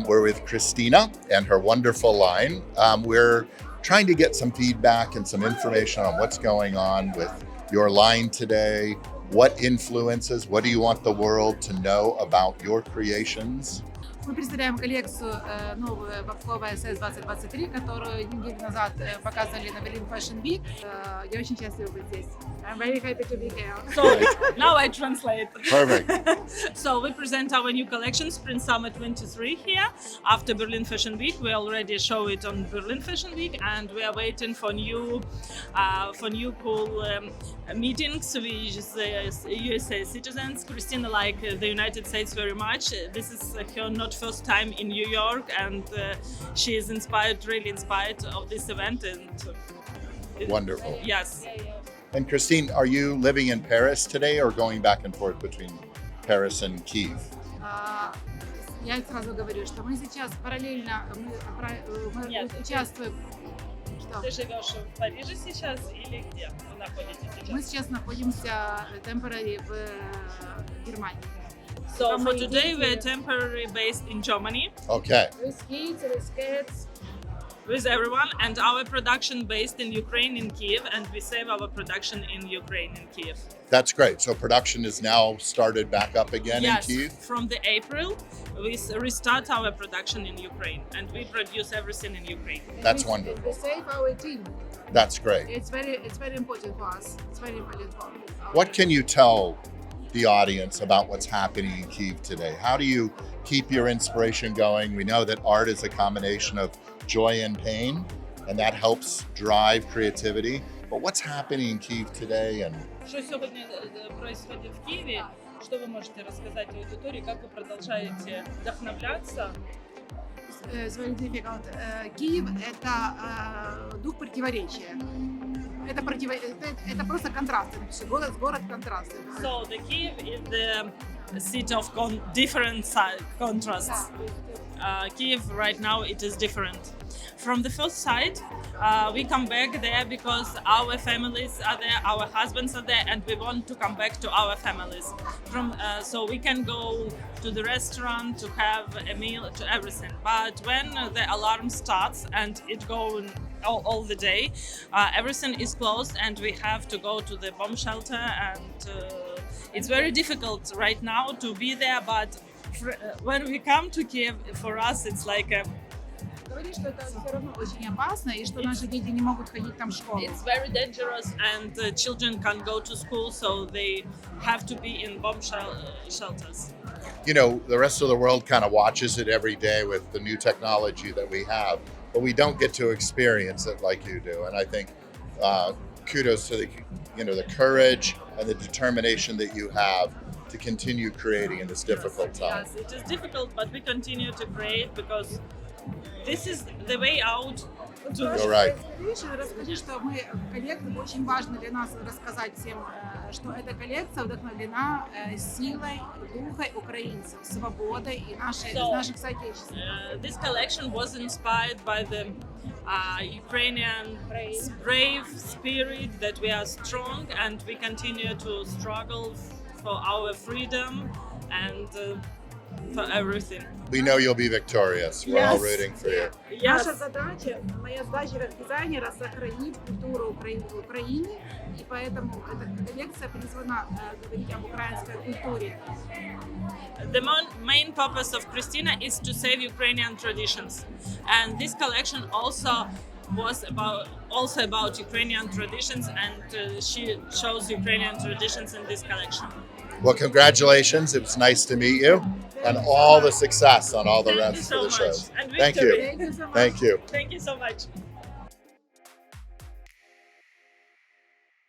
We're with Kristina and her wonderful line. We're trying to get some feedback and some information on what's going on with your line today. What influences, what do you want the world to know about your creations? Мы представляем коллекцию новую Bobkova SS 2023, которую неделю назад показывали на Berlin Fashion Week. Я очень счастлива быть здесь. I'm very happy to be here. So now I translate. Perfect. So we present our new collection, Spring Summer 23 here. After Berlin Fashion Week, we already show it on Berlin Fashion Week, and we are waiting for new cool meetings with USA citizens. Kristina like the United States very much. This is her not first time in New York, and she is really inspired of this event. And Wonderful. Yes. And Christine, are you living in Paris today or going back and forth between Paris and Kyiv? Я сразу говорю, что мы сейчас параллельно мы участвуем. Ты живешь в Париже сейчас или где вы находитесь сейчас? Мы сейчас находимся temporary в Германии. So for today we're temporarily based in Germany. Okay. With kids, with cats. With everyone, and our production based in Ukraine in Kyiv, and we save our production in Ukraine in Kyiv. That's great. So production is now started back up again Yes, in Kyiv? from the April we restart our production in Ukraine, and we produce everything in Ukraine. That's We wonderful. save our team. That's great. It's very important for us. It's very important for us. What can you tell the audience about what's happening in Kyiv today? How do you keep your inspiration going? We know that art is a combination of joy and pain, and that helps drive creativity. But what's happening in Kyiv today? And Что сегодня происходит в Киеве? Что вы можете рассказать аудитории? Как вы продолжаете вдохновляться? It's very difficult. Киев – это дух противоречия. Это просто контрасты. Город контрасты. So the Kyiv is the city of different contrasts. Kyiv right now it is different. From the first side, we come back there because our families are there, our husbands are there, and we want to come back to our families. So we can go to the restaurant to have a meal, to everything. But when the alarm starts and it goes all the day, everything is closed, and we have to go to the bomb shelter. And it's very difficult right now to be there. But when we come to Kyiv, for us it's like a Говорит, что это все равно очень опасно, и что наши дети не могут ходить там в школу. It's very dangerous, and children can't go to school, so they have to be in bomb shelters. you know, the rest of the world kind of watches it every day with the new technology that we have, but we don't get to experience it like you do. And I think kudos to the courage and the determination that you have to continue creating in this difficult time. Yes, it is difficult, but we continue to create because this is the way out. You're right. Расскажи, что мы коллекция, очень важно для нас рассказать всем, что эта коллекция вдохновлена силой духа украинцев, свободой и наших соотечественников. This collection was inspired by the Ukrainian brave spirit, that we are strong and we continue to struggle for our freedom and for everything. We know you'll be victorious. We're all rooting for you. Наша задача, моя задача как дизайнера, сохранить культуру в Украине, и поэтому эта коллекция призвана говорить об украинской культуре. The main purpose of Kristina is to save Ukrainian traditions, and this collection also was about Ukrainian traditions, and she shows Ukrainian traditions in this collection. Well, congratulations. It was nice to meet you, and all the success on all the rest of the shows. And Thank victory. you. Thank you so much. Thank you. Thank you so much.